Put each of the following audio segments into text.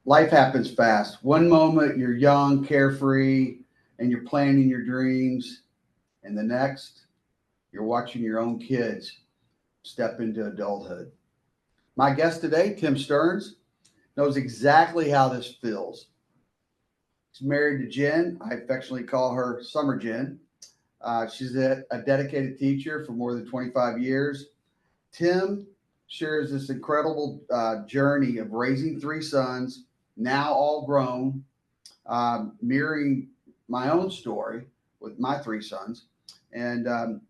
life happens fast. One moment you're young, carefree, and you're planning your dreams, and the next you're watching your own kids step into adulthood. My guest today, Tim Stearns, knows exactly how this feels. He's married to Jen. I affectionately call her Summer Jen. She's a dedicated teacher for more than 25 years. Tim shares this incredible journey of raising three sons, now all grown, mirroring my own story with my three sons. And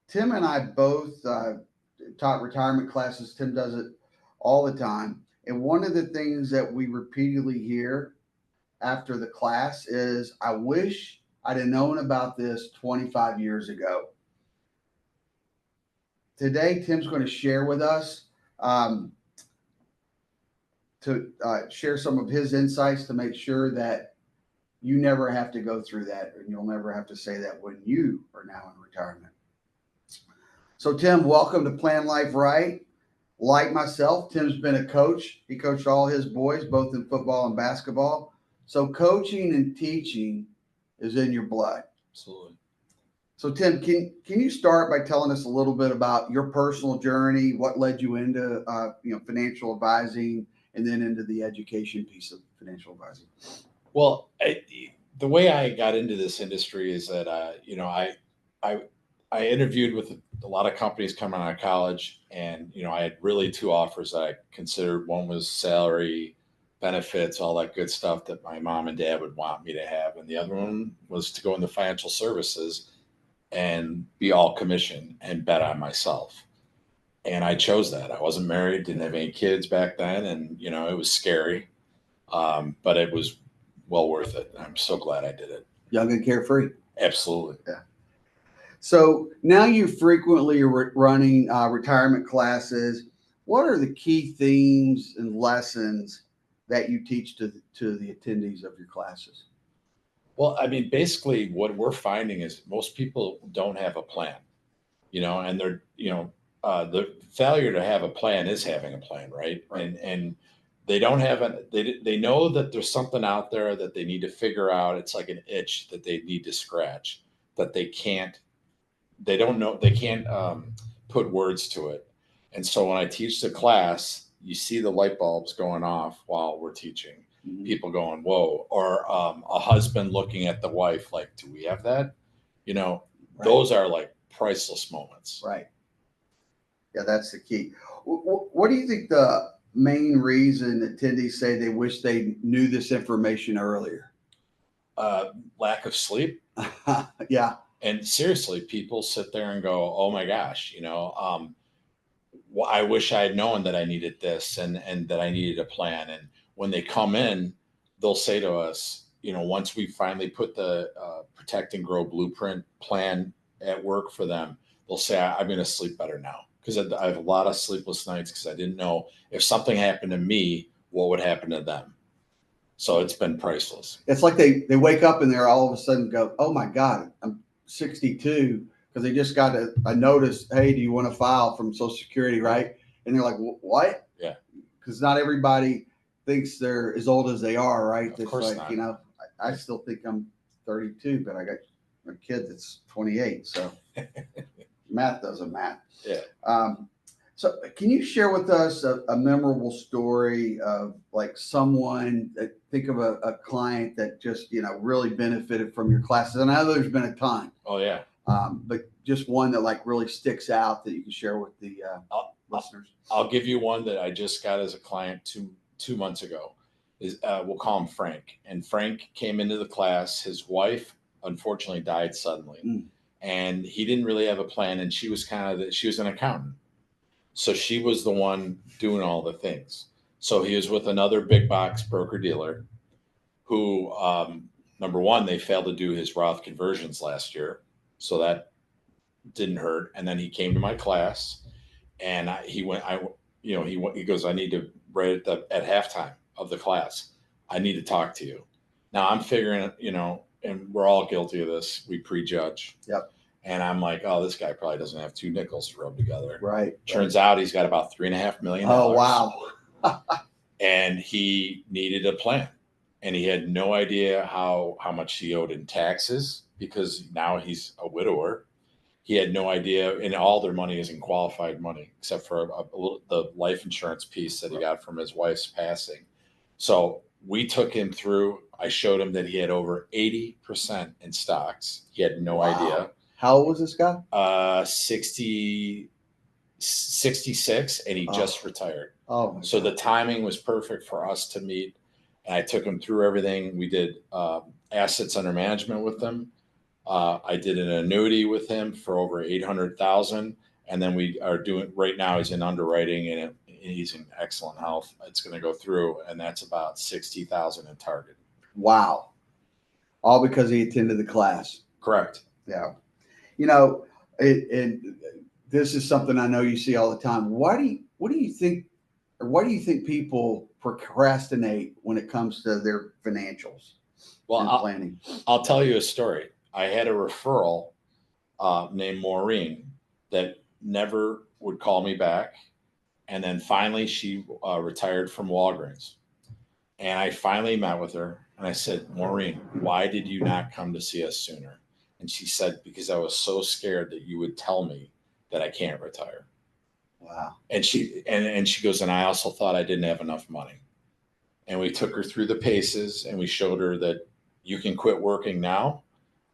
Tim and I both taught retirement classes. Tim does it all the time. And one of the things that we repeatedly hear after the class is, I wish I'd have known about this 25 years ago. Today, Tim's going to share with us share some of his insights to make sure that you never have to go through that, and you'll never have to say that when you are now in retirement. So, Tim, welcome to Plan Life Right. Like myself, Tim's been a coach. He coached all his boys, both in football and basketball. So coaching and teaching is in your blood. Absolutely. So, Tim, can you start by telling us a little bit about your personal journey, what led you into financial advising, and then into the education piece of financial advising? Well, the way I got into this industry is that I interviewed with a lot of companies coming out of college, and I had really two offers that I considered. One was salary, benefits, all that good stuff that my mom and dad would want me to have, and the other one was to go into financial services and be all commission and bet on myself. And I chose that. I wasn't married, didn't have any kids back then, and it was scary, but it was well worth it. I'm so glad I did it. Young and carefree. Absolutely. Yeah. So now you frequently are running retirement classes. What are the key themes and lessons that you teach to the attendees of your classes? Well, I mean, basically what we're finding is most people don't have a plan, and they're, the failure to have a plan is having a plan, right? And they don't have they know that there's something out there that they need to figure out. It's like an itch that they need to scratch, that they can't put words to it. And so when I teach the class, you see the light bulbs going off while we're teaching. Mm-hmm. People going, whoa, or a husband looking at the wife like, do we have that? Right. Those are like priceless moments. Right. Yeah, that's the key. What do you think the main reason attendees say they wish they knew this information earlier? Lack of sleep. Yeah. And seriously, people sit there and go, oh my gosh, I wish I had known that I needed this and that I needed a plan. And when they come in, they'll say to us, once we finally put the Protect and Grow Blueprint plan at work for them, they'll say, I'm going to sleep better now. Because I have a lot of sleepless nights because I didn't know if something happened to me, what would happen to them. So it's been priceless. It's like they wake up and they're all of a sudden go, oh my God, I'm 62, because they just got a notice, hey, do you want to file from Social Security, right? And they're like, what? Yeah. Because not everybody thinks they're as old as they are, right? Of course like, not. I still think I'm 32, but I got a kid that's 28, so math doesn't math. Yeah. So can you share with us a memorable story of like someone that think of a client that just, really benefited from your classes? And I know there's been a ton. Oh yeah. But just one that like really sticks out that you can share with the listeners. I'll give you one that I just got as a client two months ago. We'll call him Frank. And Frank came into the class. His wife unfortunately died suddenly. And he didn't really have a plan. And she was she was an accountant. So she was the one doing all the things. So he was with another big box broker dealer who, number one, they failed to do his Roth conversions last year. So that didn't hurt. And then he came to my class and he goes, I need to right at halftime of the class, I need to talk to you. Now I'm figuring, and we're all guilty of this. We prejudge. Yep. And I'm like, oh, this guy probably doesn't have two nickels to rub together. Right. Turns out he's got about $3.5 million. Oh, wow. and he needed a plan, and he had no idea how much he owed in taxes because now he's a widower. He had no idea, and all their money is in qualified money, except for the life insurance piece that he got from his wife's passing. So we took him through. I showed him that he had over 80% in stocks. He had no idea. How old was this guy? 66, and he just retired. Oh, so the timing was perfect for us to meet. And I took him through everything. We did assets under management with him. I did an annuity with him for over 800,000, and then we are doing right now. He's in underwriting, and he's in excellent health. It's going to go through, and that's about 60,000 in target. Wow! All because he attended the class. Correct. Yeah. This is something I know you see all the time. What do you think people procrastinate when it comes to their financials and planning? I'll tell you a story. I had a referral named Maureen that never would call me back. And then finally she retired from Walgreens. And I finally met with her and I said, Maureen, why did you not come to see us sooner? And she said, because I was so scared that you would tell me that I can't retire. Wow. And she goes, and I also thought I didn't have enough money. And we took her through the paces and we showed her that you can quit working now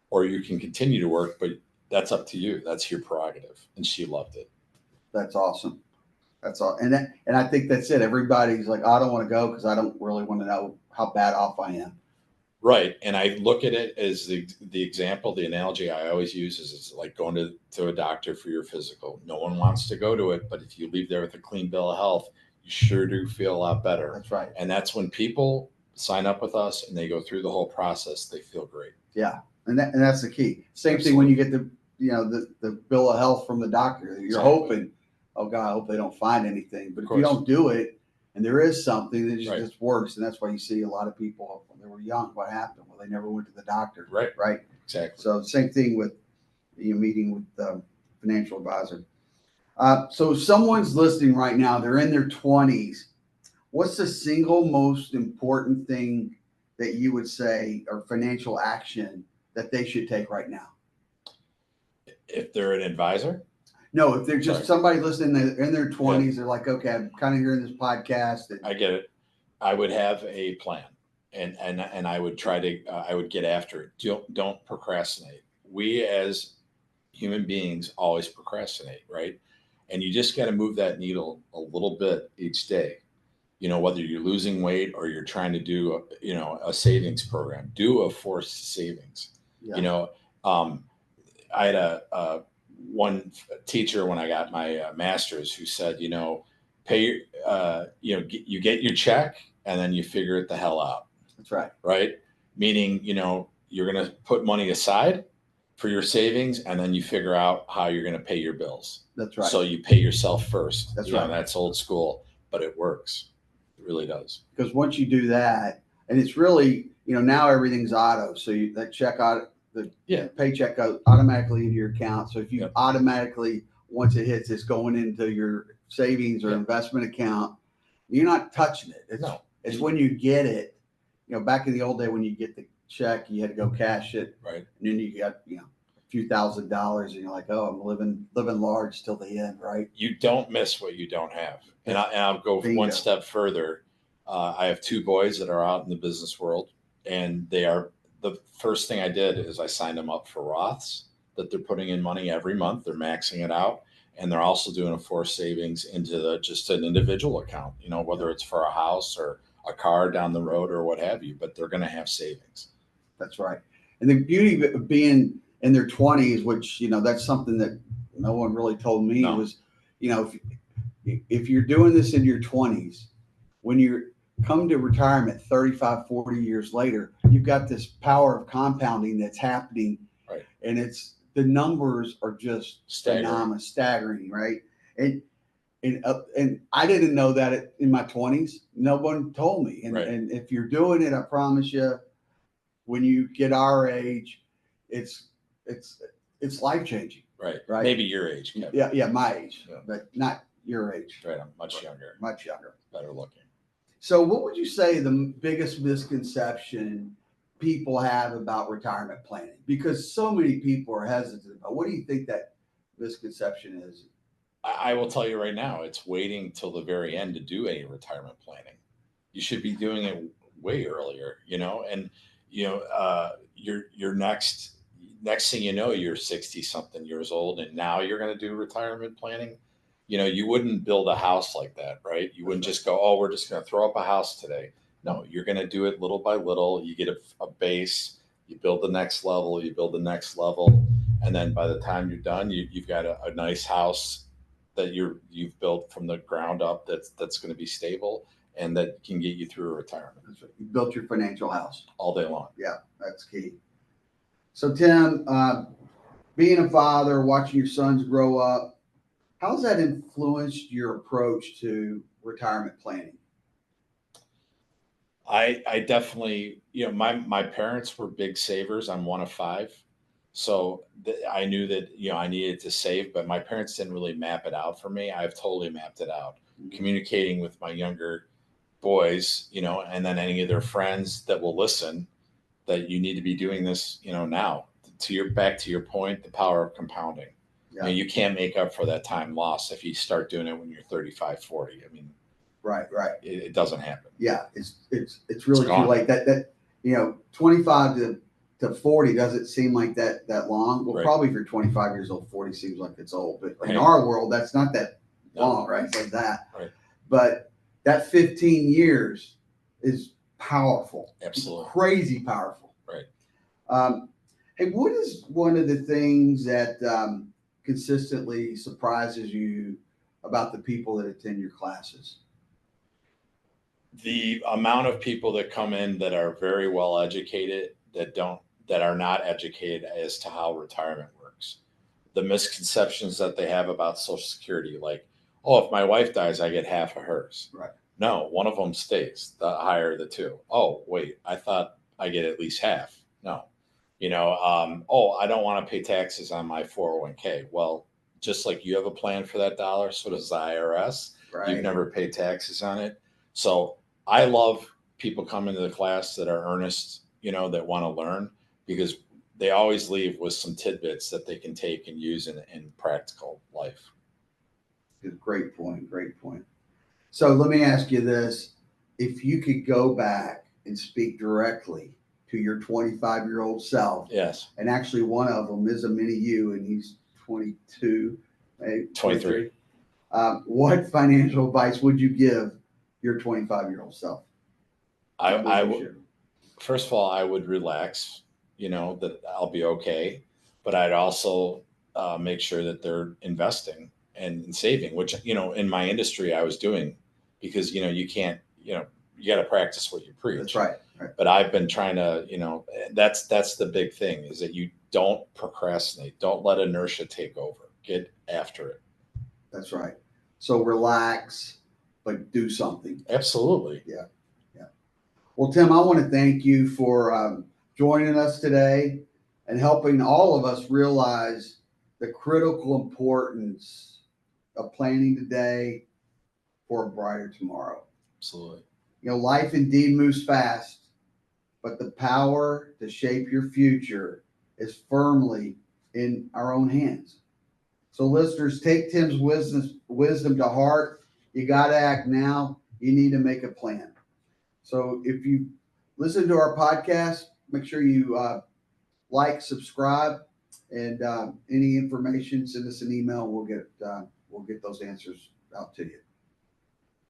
or you can continue to work, but that's up to you. That's your prerogative. And she loved it. That's awesome. That's all. And I think that's it. Everybody's like, I don't want to go because I don't really want to know how bad off I am. Right. And I look at it as the example, the analogy I always use is it's like going to a doctor for your physical. No one wants to go to it, but if you leave there with a clean bill of health, you sure do feel a lot better. That's right. And that's when people sign up with us and they go through the whole process, they feel great. Yeah. And that's the key. Same thing when you get the bill of health from the doctor. You're hoping, oh God, I hope they don't find anything. But if you don't do it and there is something, it just works. And that's why you see a lot of people when they were young, what happened? Well, they never went to the doctor. Right. Right. Exactly. So same thing with meeting with the financial advisor. So if someone's listening right now, they're in their 20s. What's the single most important thing that you would say or financial action that they should take right now? If they're an advisor? No, if they're just somebody listening in their 20s, they're like, okay, I'm kind of hearing this podcast. I get it. I would have a plan and I would try to, I would get after it. Don't procrastinate. We as human beings always procrastinate, right? And you just got to move that needle a little bit each day. Whether you're losing weight or you're trying to do, a savings program, do a forced savings. Yeah. I had one teacher when I got my master's who said, pay, you get your check and then you figure it the hell out. That's right. Right. Meaning, you're going to put money aside for your savings and then you figure out how you're going to pay your bills. That's right. So you pay yourself first. That's right. That's old school, but it works. It really does. Because once you do that, and it's really, now everything's auto. So that check out, the paycheck goes automatically into your account. So if you automatically, once it hits, it's going into your savings or investment account, you're not touching it. It's when you get it, back in the old day when you get the check, you had to go cash it. Right. And then you got, a few $1,000s and you're like, oh, I'm living large till the end. Right. You don't miss what you don't have. And I'll go one step further. I have two boys that are out in the business world, and the first thing I did is I signed them up for Roths that they're putting in money every month. They're maxing it out, and they're also doing a forced savings into just an individual account, whether it's for a house or a car down the road or what have you, but they're going to have savings. That's right. And the beauty of being in their 20s, which, that's something that no one really told me was, if you're doing this in your 20s, when you're come to retirement 35, 40 years later, you've got this power of compounding that's happening. Right. And the numbers are just staggering, right? And I didn't know that in my 20s. No one told me. And if you're doing it, I promise you, when you get our age, it's life changing. Right. Maybe your age, Kevin. Yeah, my age, but not your age. Right. I'm much younger. Much younger. Better looking. So what would you say the biggest misconception people have about retirement planning? Because so many people are hesitant about, what do you think that misconception is? I will tell you right now, it's waiting till the very end to do any retirement planning. You should be doing it way earlier, and your next thing you know, you're 60 something years old, and now you're going to do retirement planning. You wouldn't build a house like that, right? You wouldn't just go, oh, we're just going to throw up a house today. No, you're going to do it little by little. You get a base, you build the next level, you build the next level, and then by the time you're done, you've got a nice house that you've built from the ground up that's going to be stable and that can get you through a retirement. That's right. You built your financial house all day long. Yeah, that's key. So Tim, being a father, watching your sons grow up, how's that influenced your approach to retirement planning? I definitely, my parents were big savers. I'm one of five. So I knew that, I needed to save, but my parents didn't really map it out for me. I've totally mapped it out, communicating with my younger boys, and then any of their friends that will listen, that you need to be doing this, now. Back to your point, the power of compounding. Yeah. You can't make up for that time lost if you start doing it when you're 35, 40. I mean, right. It doesn't happen. Yeah, it's really too late. That 25 to 40 doesn't seem like that long. Well, Right. Probably if you're 25 years old, 40 seems like it's old. But Right. In our world, that's not that long, right? It's like that. Right. But that 15 years is powerful. Absolutely. Crazy powerful. Right. Hey, what is one of the things that consistently surprises you about the people that attend your classes? The amount of people that come in that are very well educated that are not educated as to how retirement works. The misconceptions that they have about Social Security, like, oh, if my wife dies, I get half of hers. Right. No, one of them stays, the higher of the two. Oh, wait, I thought I get at least half. No. Oh, I don't want to pay taxes on my 401k. Well, just like you have a plan for that dollar, so does the IRS. Right. You've never paid taxes on it. So I love people coming to the class that are earnest, that want to learn, because they always leave with some tidbits that they can take and use in practical life. Great point. So let me ask you this. If you could go back and speak directly to your 25-year-old self. Yes. And actually one of them is a mini you, and he's 22, maybe 23. What financial advice would you give your 25-year-old self? I would, first of all, I would relax, that I'll be okay, but I'd also make sure that they're investing and saving, which, in my industry I was doing, because, you can't, you got to practice what you preach. That's right. But I've been trying to, that's the big thing, is that you don't procrastinate. Don't let inertia take over. Get after it. That's right. So relax, but do something. Absolutely. Yeah. Well, Tim, I want to thank you for joining us today and helping all of us realize the critical importance of planning today for a brighter tomorrow. Absolutely. Life indeed moves fast, but the power to shape your future is firmly in our own hands. So listeners, take Tim's wisdom to heart. You got to act now. You need to make a plan. So if you listen to our podcast, make sure you like, subscribe, and any information, send us an email. We'll get those answers out to you.